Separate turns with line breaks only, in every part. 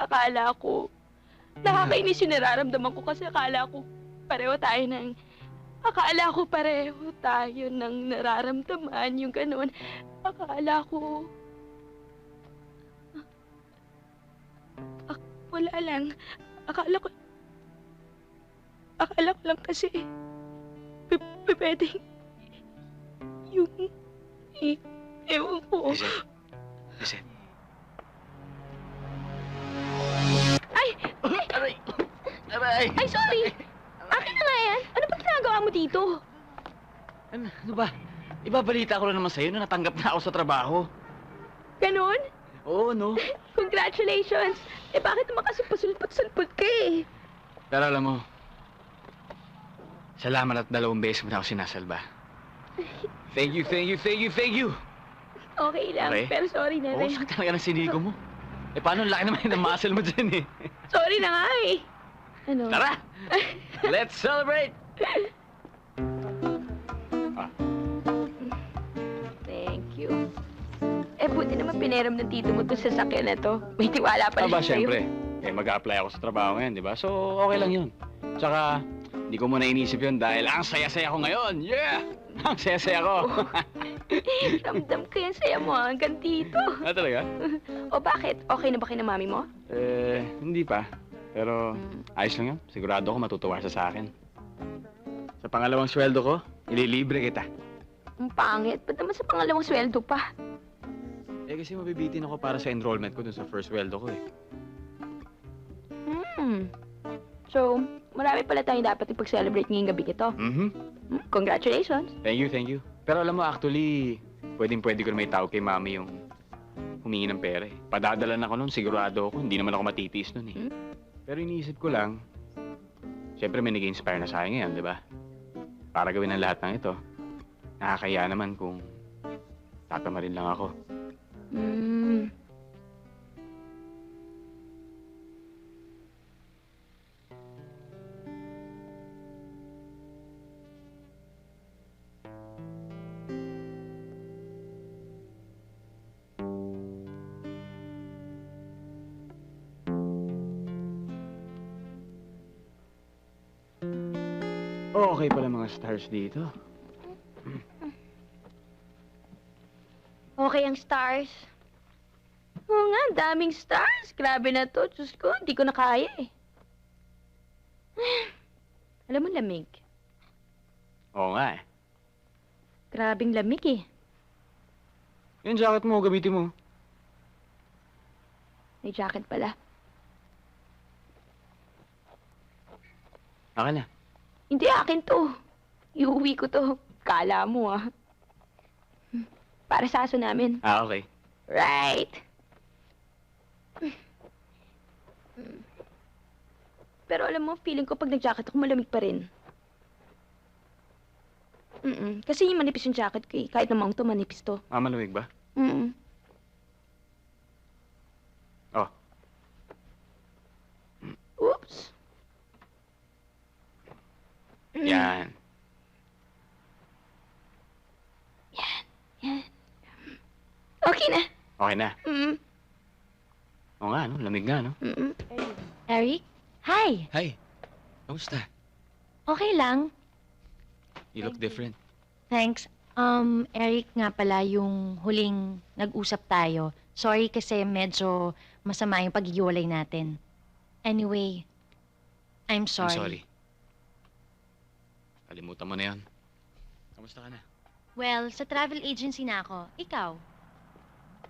akala ko, nakakainis yung nararamdaman ko kasi akala ko pareho tayo ng nararamdaman, yung ganun. Akala ko, wala lang. Akala ko lang kasi, pwedeng, yung, ewan ko.
Listen.
Ay!
Aray! Aray!
Ay, sorry! Akin na nga yan. Ano ba ginagawa mo dito?
Ano ba? Ibabalita ko lang naman sa'yo na natanggap na ako sa trabaho.
Ganun?
Oo, no?
Congratulations! Eh, bakit naman kasi pasulpot-sulpot ka eh?
Pero alam mo, salamat at 2 beses mo na ako sinasalba. Thank you, thank you, thank you, thank you!
Okay lang,
Okay.
pero sorry na
Oo,
rin.
sakit talaga ng sinigo mo. Eh, paano ang laki naman ng muscle mo dyan eh?
Sorry na nga eh. Ano?
Tara! Let's celebrate!
Thank you. Eh, buti naman pineram ng tito mo to sa sasakyan na to. May tiwala pa
Aba,
rin sa'yo.
syempre. Eh, mag-a-apply ako sa trabaho ngayon, di ba? So, okay lang yun. Tsaka, hindi ko muna inisip yun dahil ang saya-saya ko ngayon. Yeah! Ang saya-saya ko.
Ramdam ko yan saya mo hanggang dito.
Ah, talaga?
O bakit? Okay na ba kay na mami mo?
Eh, hindi pa. Pero, ayos lang yun. Sigurado ko matutuwa siya sa akin. Sa pangalawang sweldo ko, ililibre kita.
Ang pangit. Ba't naman sa pangalawang sweldo pa?
Eh, kasi mabibitin ako para sa enrollment ko dun sa first sweldo ko eh.
So, marami pala tayong dapat ipag-celebrate ngayong gabi nito. Congratulations.
Thank you, thank you. Pero alam mo, actually, pwedeng-pwede ko na may tawag kay mami yung humingi ng pera eh. Padadalan ako nun, sigurado ako. Hindi naman ako matitiis nun eh. Pero iniisip ko lang, siyempre may nag-inspire na sa akin ngayon, di ba? Para gawin ang lahat ng ito. Nakakaya naman kung tatamarin lang ako. Okay pala mga stars dito.
Okay ang stars. Oo nga, daming stars. Grabe na to. Diyos ko, hindi ko na kaya eh. Alam mo, lamig.
Oo nga eh.
Grabing lamig eh.
Yung jacket mo, gamitin mo.
May jacket pala.
Akin na.
Hindi akin to. Iuwi ko to. Kala mo ah. Para sa aso namin.
Ah, okay.
Right. Pero alam mo, feeling ko pag nag-jacket ako, malamig pa rin. Kasi yung manipis yung jacket ko eh. Kahit namang to, manipis to.
Ah, malamig ba? Oh.
Oops.
Yan.
Yan. Okay na.
Okay na. Oo nga, no? Lamig nga, no?
Eric? Hi!
Hi. Kamusta?
Okay lang.
You look different.
Thanks. Eric nga pala yung huling nag-usap tayo. Sorry kasi medyo masama yung paghihiwalay natin. Anyway, I'm sorry.
I'm sorry. Kalimutan mo na yan. Kamusta ka na?
Well, sa travel agency na ako. Ikaw?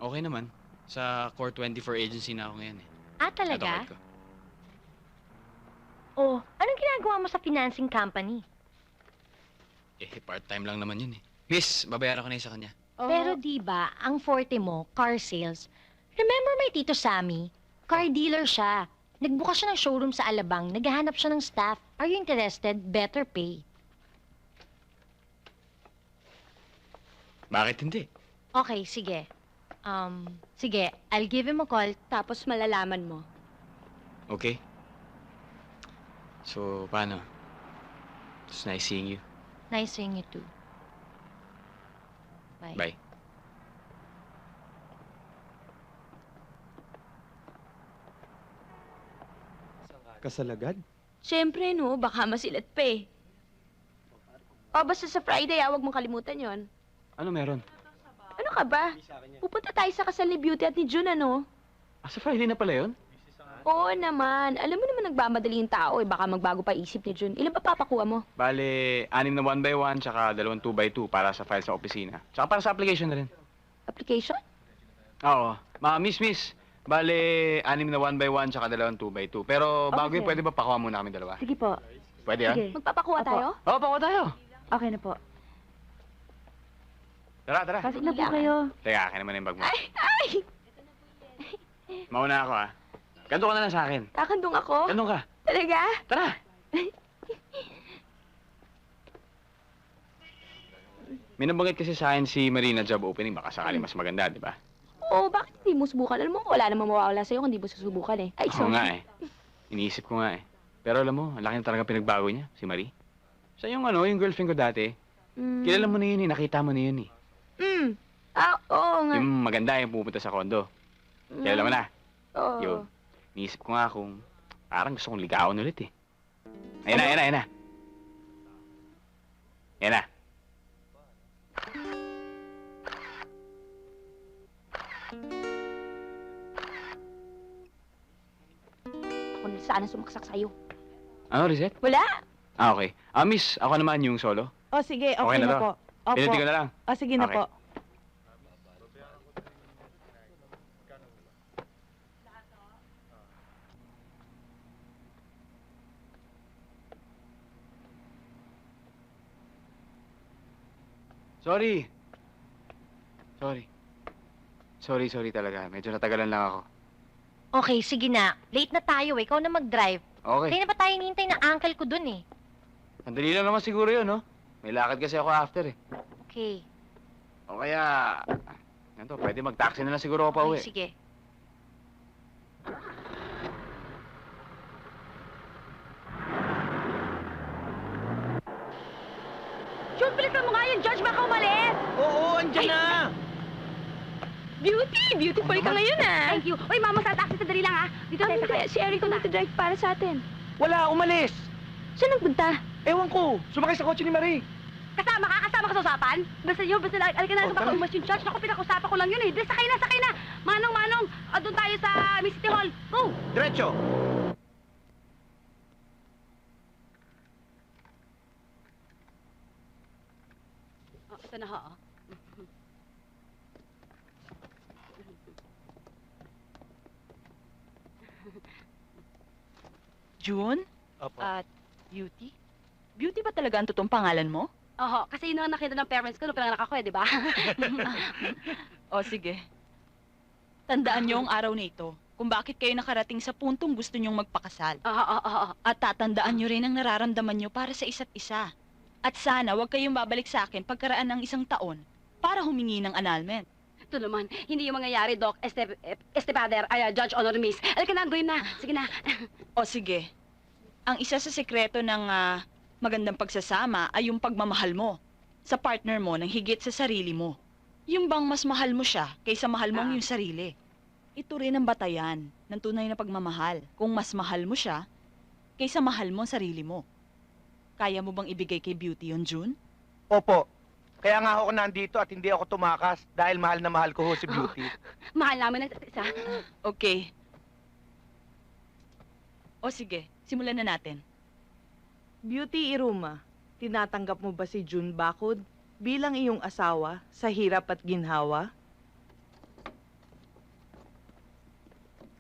Okay naman. Sa Core 24 agency na ako ngayon eh.
Ah,
Ito,
talaga?
card ko.
Oh, anong ginagawa mo sa financing company?
Eh, part-time lang naman yun eh. Miss, babayaran ko na yun sa kanya.
Pero di ba, ang forte mo, car sales. Remember my Tito Sammy? Car dealer siya. Nagbukas siya ng showroom sa Alabang. Naghahanap siya ng staff. Are you interested? Better pay.
Bakit hindi?
Okay, sige. Sige, I'll give him a call.
Tapos malalaman mo.
Okay. So, paano? It was nice seeing you.
Nice seeing you too. Bye.
Bye.
Kasal agad?
Siyempre, no. Baka masilat pa eh. O, basta sa Friday, huwag mong kalimutan yon.
Ano meron?
Ano ka ba? Pupunta tayo sa kasal ni Beauty at ni June, ano?
Ah, sa Friday na pala yun?
Oo naman. Alam mo naman nagmamadali yung tao eh. Baka magbago pa isip ni June. Ilan ba papakuha mo?
Bale, 6 na 1x1, tsaka 2 2x2 para sa file sa opisina. Tsaka para sa application na rin.
Application?
Oo. Miss. Bale, 6 na 1x1, tsaka 2 2x2. Pero bago yun,
Okay.
pwede ba pakuha muna kami dalawa?
Sige po.
Pwede yan?
Sige.
Magpapakuha
Opo.
tayo?
Oo, pakuha tayo.
Okay na po.
Tara.
Pasok na po
Kailangan.
kayo.
Teka, akin naman yung bag mo.
Ay!
Mauna ako, ah. Ganto ka na lang sa akin.
Kakandong ako?
Ganto ka.
Talaga?
Tara. May nabanggit kasi sa akin si Marina job opening. Baka sakali mas maganda, di ba?
Oo, bakit hindi mo subukan? Alam mo, wala namang mawawala sa'yo kung hindi mo susubukan eh. Ay,
Oo nga eh. Iniisip ko nga eh. Pero alam mo, ang laki na talaga pinagbago niya, si Marie. Siya yung yung girlfriend ko dati. Kilala mo na yun eh, nakita mo na yun eh.
Oo nga.
Yung maganda yung pupunta sa kondo. Kilala mo na.
Oo.
Yun. Iniisip ko nga kung parang gusto kong ligawan ulit eh. Ayan na. Ayan na.
Ako na sana sumaksak sa'yo.
Ano, reset?
Wala.
Ah, okay. Ah, miss, ako naman yung solo.
O sige, okay,
Okay na
na,
to?
po. Opo.
Pinati ko na lang.
O sige na
Okay.
po.
Sorry. Sorry talaga. Medyo natagalan lang ako.
Okay, sige na. Late na tayo eh. Ikaw na mag-drive.
Okay.
Kaya na pa tayo hinihintay ng uncle ko dun eh.
Sandali lang naman siguro yun, no? May lakad kasi ako after eh.
Okay.
O kaya... Ganito, pwede mag-taxi na lang siguro ako pa uwi.
Okay, sige.
June, bilisan mo nga yung judge, baka umalis.
Oo, andyan na!
Beauty! Beautiful ka ngayon ah.
Thank you. Uy, mama, sa taxi, sandali lang, ha? Dito tayo
Ano
sakay.
kaya si Eric ang nagdadrive para sa atin?
Wala, umalis!
Saan nagpunta?
Ewan ko, sumakay sa kotse ni Marie.
Kasama ka sa usapan? Basta yun, basta lang, alika na,
Oh,
baka
tara.
umas yung judge. Naku, pinag-usapan ko lang yun eh. Di, sakay na. Manong, doon tayo sa Miss City Hall. Go!
Diretso!
Oh, ito na ho, oh.
June?
Opo.
At Beauty? Beauty ba talaga ang totoong pangalan mo?
Oho, kasi yun ang nakita ng parents ko nung pinanganak ako eh, di ba?
O sige. Tandaan niyo ang araw na ito kung bakit kayo nakarating sa puntong gusto niyong magpakasal.
Oo.
At tatandaan niyo rin ang nararamdaman niyo para sa isa't isa. At sana huwag kayong babalik sa akin pagkaraan ng 1 taon para humingi ng annulment.
Ito naman, hindi yung mangyayari, Doc Estepader, Judge Honor Miss. Alika na, game na. Sige na.
O sige. Ang isa sa sekreto ng magandang pagsasama ay yung pagmamahal mo sa partner mo ng higit sa sarili mo. Yung bang mas mahal mo siya kaysa mahal mo ang iyong sarili. Ito rin ang batayan ng tunay na pagmamahal. Kung mas mahal mo siya kaysa mahal mo ang sarili mo. Kaya mo bang ibigay kay Beauty yun, June?
Opo. Kaya nga ako nandito at hindi ako tumakas dahil mahal na mahal ko ho si Beauty.
Mahal namin ang isa.
Okay. O sige, simulan na natin.
Beauty Iruma, tinatanggap mo ba si June Bakod bilang iyong asawa sa hirap at ginhawa?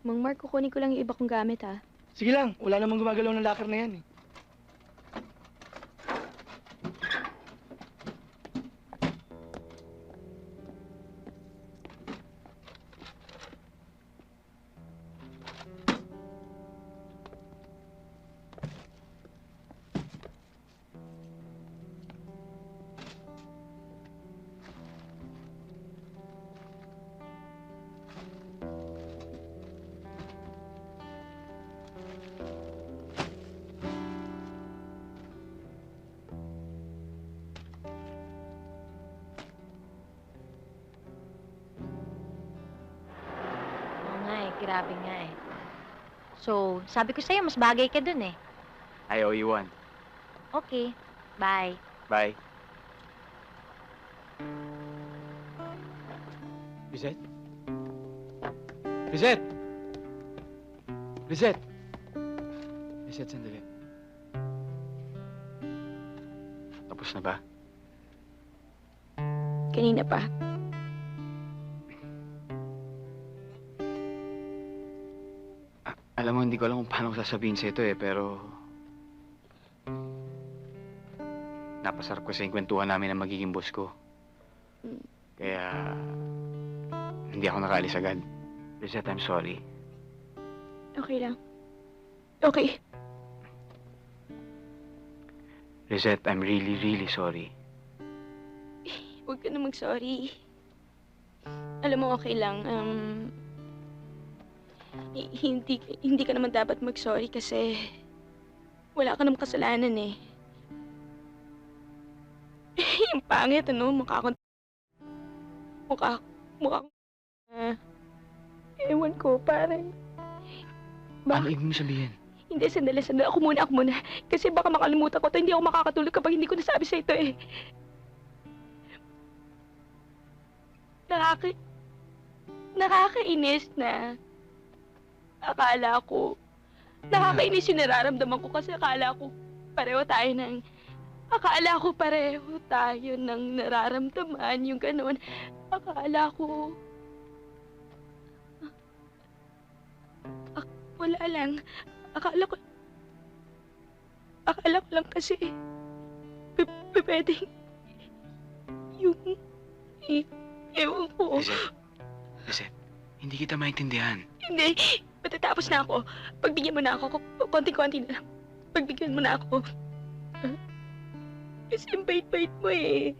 Mang Mark, kukunin ko lang yung iba kong gamit ha.
Sige lang, wala namang gumagalaw ng locker na yan eh.
Oo nga eh, grabe nga eh. So, sabi ko sa'yo, mas bagay ka dun eh.
I owe you one.
Okay, bye.
Bye. Lizette? Lizette! Lizette! Lizette, sandali. Tapos na ba?
Kanina pa.
Alam mo, hindi ko alam kung paano ko sasabihin sa ito pero... Napasarap ko sa kwentuhan namin na magiging boss ko. Kaya... Hindi ako nakaalis agad. Lizette, I'm sorry.
Okay lang. Okay.
Lizette, I'm really, really sorry.
Huwag ka na mag-sorry. Alam mo, okay lang. Hindi ka naman dapat mag-sorry kasi wala ka namang kasalanan eh. Yung pangit, ano? Mukha akong... Ewan ko, parang...
Ano ibig mo sabihin?
Hindi, sandali. Ako muna. Kasi baka makalimutan ko to. Hindi ako makakatulog kapag hindi ko nasabi sa ito eh. Nakakainis na akala ko, nakakainis yung nararamdaman ko kasi akala ko pareho tayo ng nararamdaman, yung ganun. Akala ko, wala lang. Akala ko lang kasi, pwedeng, ewan ko.
Lizette, hindi kita maintindihan.
Hindi. Matatapos na ako. Pagbigyan mo na ako. Konti-konti na lang. Pagbigyan mo na ako. Kasi ang bait-bait mo eh.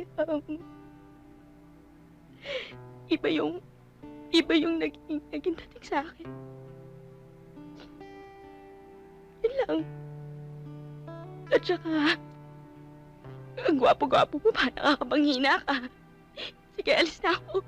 Iba yung naging dating sa akin. Yun lang. At saka, ang gwapo-gwapo mo pa, nakakapanghina ka. Sige, alis na ako.